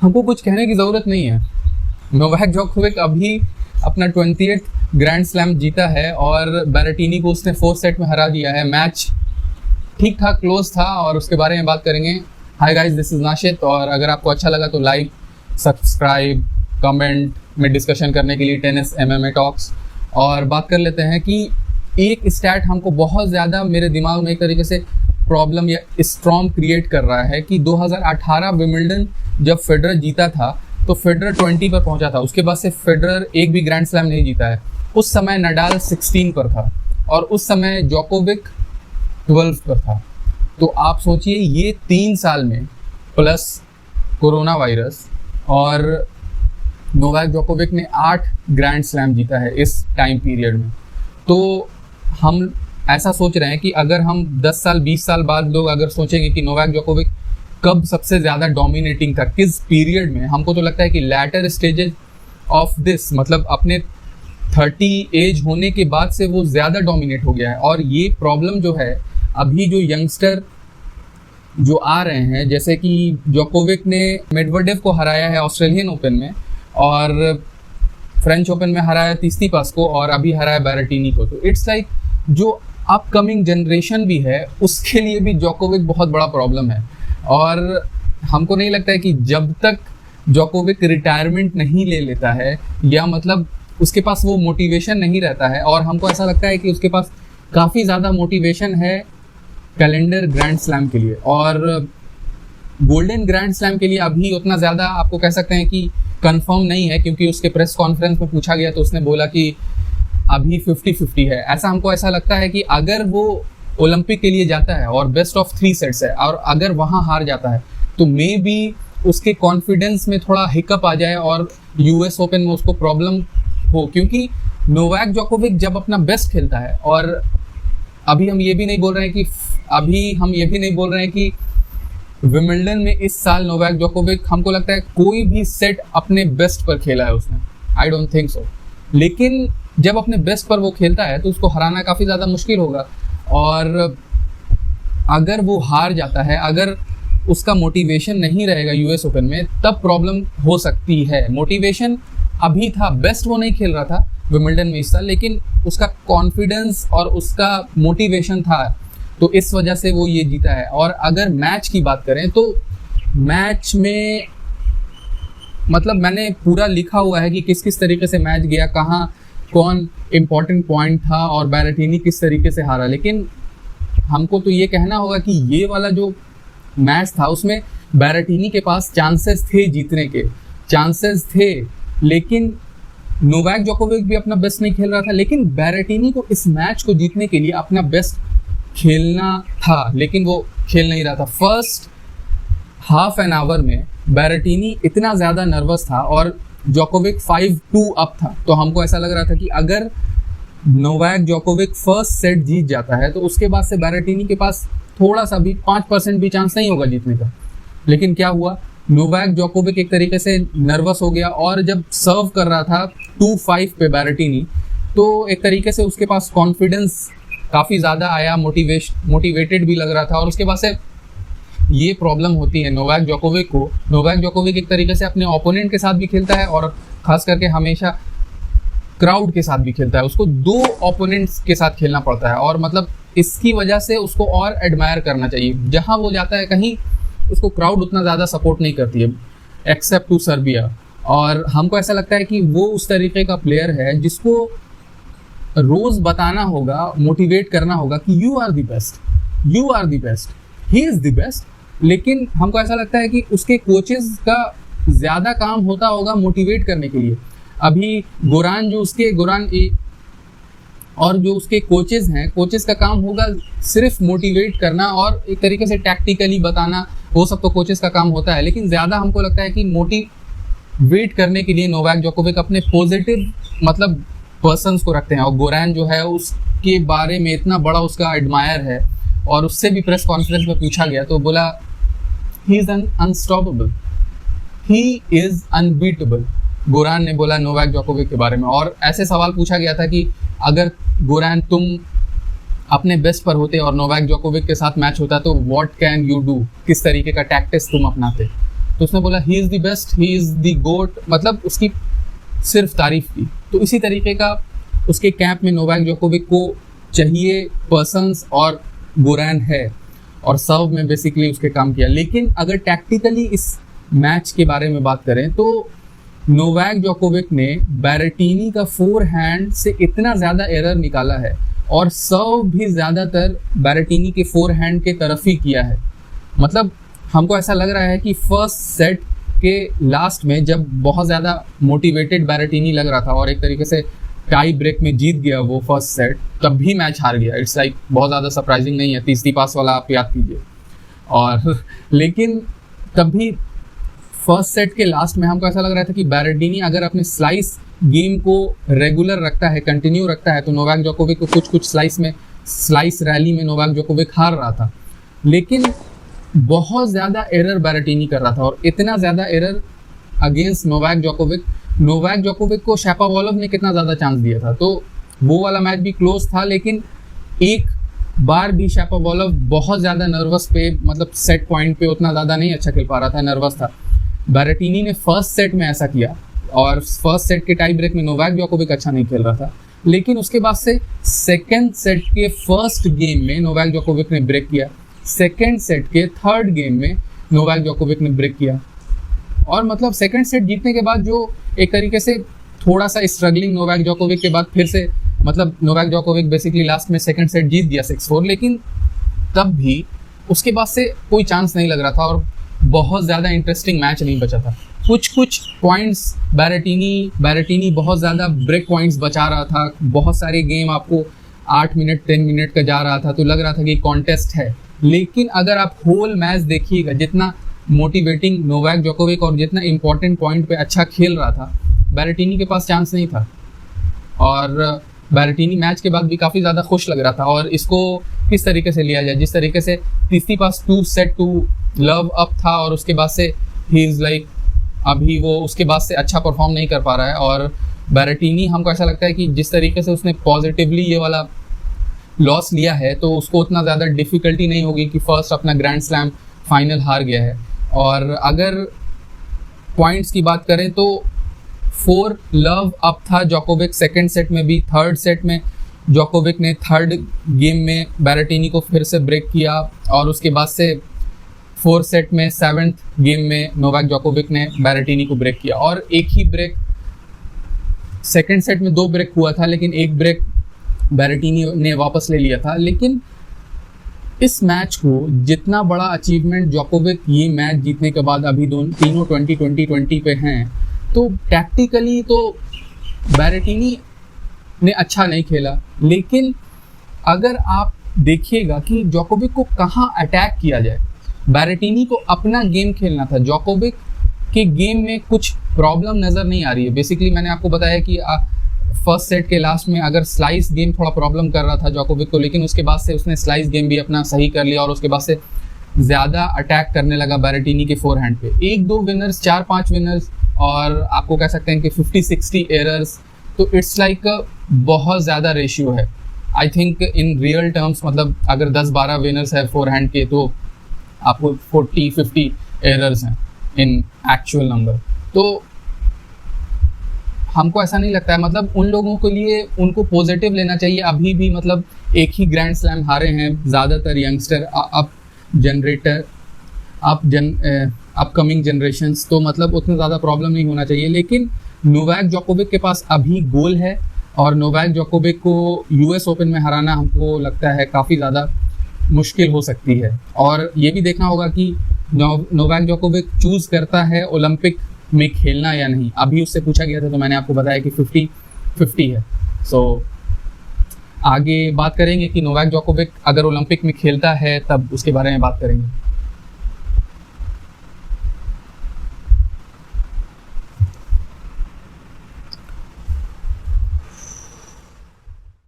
हमको कुछ कहने की ज़रूरत नहीं है। नोवाक जोकोविक अभी अपना 20th ग्रैंड स्लैम जीता है और बैरेटिनी को उसने 4 सेट में हरा दिया है। मैच ठीक ठाक क्लोज था और उसके बारे में बात करेंगे। Hi guys, this is Nashid, और अगर आपको अच्छा लगा तो लाइक, सब्सक्राइब, कमेंट में डिस्कशन करने के लिए टेनिस MMA टॉक्स। और बात कर लेते हैं कि एक स्टैट हमको बहुत ज़्यादा मेरे दिमाग में एक तरीके से प्रॉब्लम या स्ट्रॉम क्रिएट कर रहा है कि 2018 विंबलडन जब फेडरर जीता था तो फेडरर 20 पर पहुंचा था। उसके बाद से फेडरर एक भी ग्रैंड स्लैम नहीं जीता है। उस समय नडाल 16 पर था और उस समय जोकोविक 12 पर था। तो आप सोचिए, ये 3 साल में प्लस कोरोना वायरस और नोवाक जोकोविक ने 8 ग्रैंड स्लैम जीता है इस टाइम पीरियड में। तो हम ऐसा सोच रहे हैं कि अगर हम 10 साल 20 साल बाद लोग अगर सोचेंगे कि नोवाक जोकोविक कब सबसे ज़्यादा डोमिनेटिंग था, किस पीरियड में, हमको तो लगता है कि लैटर स्टेजेस ऑफ दिस, मतलब अपने 30 एज होने के बाद से वो ज़्यादा डोमिनेट हो गया है। और ये प्रॉब्लम जो है, अभी जो यंगस्टर जो आ रहे हैं, जैसे कि जोकोविक ने मेडवेडेव को हराया है ऑस्ट्रेलियन ओपन में और फ्रेंच ओपन में हराया तीस्तीपास को और अभी हराया बैरेटिनी को। तो इट्स लाइक जो अपकमिंग जनरेशन भी है उसके लिए भी जोकोविक बहुत बड़ा प्रॉब्लम है। और हमको नहीं लगता है कि जब तक जोकोविक रिटायरमेंट नहीं ले लेता है या मतलब उसके पास वो मोटिवेशन नहीं रहता है, और हमको ऐसा लगता है कि उसके पास काफ़ी ज़्यादा मोटिवेशन है कैलेंडर ग्रैंड स्लैम के लिए, और गोल्डन ग्रैंड स्लैम के लिए अभी उतना ज़्यादा आपको कह सकते हैं कि कंफर्म नहीं है, क्योंकि उसके प्रेस कॉन्फ्रेंस में पूछा गया तो उसने बोला कि अभी 50-50 है। हमको ऐसा लगता है कि अगर वो ओलंपिक के लिए जाता है और बेस्ट ऑफ 3 सेट्स है और अगर वहाँ हार जाता है तो मे बी उसके कॉन्फिडेंस में थोड़ा हिकअप आ जाए और US ओपन में उसको प्रॉब्लम हो, क्योंकि नोवाक जोकोविक जब अपना बेस्ट खेलता है, और अभी हम ये भी नहीं बोल रहे हैं कि विंबलडन में इस साल नोवाक जोकोविक, हमको लगता है कोई भी सेट अपने बेस्ट पर खेला है उसने, आई डोंट थिंक सो। लेकिन जब अपने बेस्ट पर वो खेलता है तो उसको हराना काफ़ी ज़्यादा मुश्किल होगा, और अगर वो हार जाता है, अगर उसका मोटिवेशन नहीं रहेगा US ओपन में, तब प्रॉब्लम हो सकती है। मोटिवेशन अभी था, बेस्ट वो नहीं खेल रहा था विंबलडन में इस साल, लेकिन उसका कॉन्फिडेंस और उसका मोटिवेशन था, तो इस वजह से वो ये जीता है। और अगर मैच की बात करें तो मैच में मतलब मैंने पूरा लिखा हुआ है कि किस किस तरीके से मैच गया, कहाँ कौन इम्पॉर्टेंट पॉइंट था और बैरेटिनी किस तरीके से हारा। लेकिन हमको तो ये कहना होगा कि ये वाला जो मैच था उसमें बैरेटिनी के पास चांसेस थे, जीतने के चांसेस थे, लेकिन नोवाक जोकोविक भी अपना बेस्ट नहीं खेल रहा था। लेकिन बैरेटिनी को इस मैच को जीतने के लिए अपना बेस्ट खेलना था, लेकिन वो खेल नहीं रहा था। फर्स्ट हाफ एन आवर में बैरेटिनी इतना ज़्यादा नर्वस था और जोकोविक 5-2 अप था, तो हमको ऐसा लग रहा था कि अगर नोवाक जोकोविक फर्स्ट सेट जीत जाता है तो उसके बाद से बैरेटिनी के पास थोड़ा सा भी 5% भी चांस नहीं होगा जीतने का। लेकिन क्या हुआ, नोवाक जोकोविक एक तरीके से नर्वस हो गया और जब सर्व कर रहा था 2-5 पे बैरेटिनी, तो एक तरीके से उसके पास कॉन्फिडेंस काफ़ी ज़्यादा आया, मोटिवेटेड भी लग रहा था। और उसके बाद से ये प्रॉब्लम होती है नोवाक जोकोविक को। नोवाक जोकोविक एक तरीके से अपने ओपोनेंट के साथ भी खेलता है और ख़ास करके हमेशा क्राउड के साथ भी खेलता है। उसको 2 ओपोनेंट्स के साथ खेलना पड़ता है और मतलब इसकी वजह से उसको और एडमायर करना चाहिए। जहाँ वो जाता है कहीं उसको क्राउड उतना ज़्यादा सपोर्ट नहीं करती है, एक्सेप्ट टू सर्बिया। और हमको ऐसा लगता है कि वो उस तरीके का प्लेयर है जिसको रोज़ बताना होगा, मोटिवेट करना होगा कि you are the best, he is the best. लेकिन हमको ऐसा लगता है कि उसके कोचेस का ज़्यादा काम होता होगा मोटिवेट करने के लिए। अभी गोरान और जो उसके कोचेस हैं, कोचेस का काम होगा सिर्फ मोटिवेट करना और एक तरीके से टैक्टिकली बताना, वो सब तो कोचेस का काम होता है। लेकिन ज़्यादा हमको लगता है कि मोटिवेट करने के लिए नोवाक जोकोविक अपने पॉजिटिव मतलब पर्सन्स को रखते हैं, और गोरान जो है उसके बारे में इतना बड़ा उसका एडमायर है, और उससे भी प्रेस कॉन्फ्रेंस में पूछा गया तो बोला he is unstoppable, he is unbeatable, Goran ने बोला नोवाक जोकोविक के बारे में। और ऐसे सवाल पूछा गया था कि अगर गोरान तुम अपने बेस्ट पर होते और नोवाक जोकोविक के साथ मैच होता तो व्हाट कैन यू डू, किस तरीके का टैक्टिक्स तुम अपनाते। तो उसने बोला he is the best, he is the GOAT, मतलब उसकी सिर्फ तारीफ की। तो इसी तरीके का उसके कैंप में नोवाक जोकोविक को चाहिए पर्सन्स और गुरैन है, और सर्व में बेसिकली उसके काम किया। लेकिन अगर टैक्टिकली इस मैच के बारे में बात करें तो नोवाक जोकोविक ने बैरेटिनी का फोरहैंड से इतना ज़्यादा एरर निकाला है, और सर्व भी ज़्यादातर बैरेटिनी के फोरहैंड के तरफ ही किया है। मतलब हमको ऐसा लग रहा है कि फर्स्ट सेट के लास्ट में जब बहुत ज़्यादा मोटिवेटेड बैरेटिनी लग रहा था और एक तरीके से टाई ब्रेक में जीत गया वो फर्स्ट सेट, तब भी मैच हार गया। इट्स लाइक बहुत ज़्यादा सरप्राइजिंग नहीं है, तीसरी पास वाला आप याद कीजिए। और लेकिन तब भी फर्स्ट सेट के लास्ट में हमको ऐसा लग रहा था कि बैरेटिनी अगर अपने स्लाइस गेम को रेगुलर रखता है, कंटिन्यू रखता है, तो नोवाक जोकोविक को कुछ स्लाइस रैली में नोवाक जोकोविक हार रहा था। लेकिन बहुत ज़्यादा एरर बैरेटिनी कर रहा था, और इतना ज़्यादा एरर अगेंस्ट नोवाक जोकोविक को शापोवालोव ने कितना ज़्यादा चांस दिया था। तो वो वाला मैच भी क्लोज था, लेकिन एक बार भी शापोवालोव बहुत ज़्यादा नर्वस पे, मतलब सेट पॉइंट पे उतना ज़्यादा नहीं अच्छा खेल पा रहा था, नर्वस था। बैरेटिनी ने फर्स्ट सेट में ऐसा किया, और फर्स्ट सेट के टाई ब्रेक में नोवाक जोकोविक अच्छा नहीं खेल रहा था। लेकिन उसके बाद से सेकेंड सेट के फर्स्ट गेम में नोवाक जोकोविक ने ब्रेक किया, सेकेंड सेट के थर्ड गेम में नोवाक जोकोविक ने ब्रेक किया। और मतलब सेकेंड सेट जीतने के बाद जो एक तरीके से थोड़ा सा स्ट्रगलिंग नोवाक जोकोविक के बाद फिर से, मतलब नोवाक जोकोविक बेसिकली लास्ट में सेकेंड सेट जीत गया 6-4, लेकिन तब भी उसके बाद से कोई चांस नहीं लग रहा था, और बहुत ज़्यादा इंटरेस्टिंग मैच नहीं बचा था। कुछ पॉइंट्स बैरेटिनी बहुत ज़्यादा ब्रेक पॉइंट्स बचा रहा था, बहुत सारे गेम आपको 8 मिनट 10 मिनट का जा रहा था, तो लग रहा था कि कॉन्टेस्ट है। लेकिन अगर आप होल मैच देखिएगा, जितना मोटिवेटिंग नोवाक जोकोविक और जितना इंपॉर्टेंट पॉइंट पे अच्छा खेल रहा था, बैरेटिनी के पास चांस नहीं था। और बैरेटिनी मैच के बाद भी काफ़ी ज़्यादा खुश लग रहा था। और इसको किस तरीके से लिया जाए, जिस तरीके से तीसरी पास 2-2 लव अप था, और उसके बाद से ही इज़ लाइक अभी वो उसके बाद से अच्छा परफॉर्म नहीं कर पा रहा है। और बैरेटिनी, हमको ऐसा लगता है कि जिस तरीके से उसने पॉजिटिवली ये वाला लॉस लिया है, तो उसको उतना ज़्यादा डिफ़िकल्टी नहीं होगी कि फर्स्ट अपना ग्रैंड स्लैम फाइनल हार गया है। और अगर पॉइंट्स की बात करें तो 4 लव अप था जोकोविक सेकेंड सेट में भी। थर्ड सेट में जोकोविक ने थर्ड गेम में बैरेटिनी को फिर से ब्रेक किया, और उसके बाद से फोर्थ सेट में 7th गेम में नोवाक जोकोविक ने बैरेटिनी को ब्रेक किया। और एक ही ब्रेक, सेकेंड सेट में 2 ब्रेक हुआ था, लेकिन एक ब्रेक बैरेटिनी ने वापस ले लिया था। लेकिन इस मैच को जितना बड़ा अचीवमेंट जोकोविक ये मैच जीतने के बाद अभी तीनों 20-20-20 पे हैं, तो टैक्टिकली तो बैरेटिनी ने अच्छा नहीं खेला। लेकिन अगर आप देखिएगा कि जोकोविक को कहाँ अटैक किया जाए, बैरेटिनी को अपना गेम खेलना था। जोकोविक के गेम में कुछ प्रॉब्लम नज़र नहीं आ रही है। बेसिकली मैंने आपको बताया कि फर्स्ट सेट के लास्ट में अगर स्लाइस गेम थोड़ा प्रॉब्लम कर रहा था जोकोविक को, लेकिन उसके बाद से उसने स्लाइस गेम भी अपना सही कर लिया, और उसके बाद से ज़्यादा अटैक करने लगा बैरेटिनी के फोरहैंड पे। 1-2 विनर्स, 4-5 विनर्स, और आपको कह सकते हैं कि 50-60 एरर्स, तो इट्स लाइक बहुत ज़्यादा रेशियो है। I think in real terms, मतलब अगर 10-12 विनर्स है फोरहैंड के, तो आपको 40-50 एरर्स हैं इन एक्चुअल नंबर। तो हमको ऐसा नहीं लगता है, मतलब उन लोगों के लिए उनको पॉजिटिव लेना चाहिए। अभी भी मतलब एक ही ग्रैंड स्लैम हारे हैं, ज़्यादातर यंगस्टर अपकमिंग जनरेशंस, तो मतलब उतना ज़्यादा प्रॉब्लम नहीं होना चाहिए। लेकिन नोवाक जोकोविक के पास अभी गोल है, और नोवाक जोकोविक को US ओपन में हराना हमको लगता है काफ़ी ज़्यादा मुश्किल हो सकती है। और ये भी देखना होगा कि नोवाक जोकोविक चूज़ करता है ओलंपिक में खेलना या नहीं। अभी उससे पूछा गया था, तो मैंने आपको बताया कि 50-50 है। सो आगे बात करेंगे कि नोवाक जोकोविक अगर ओलंपिक में खेलता है तब उसके बारे में बात करेंगे।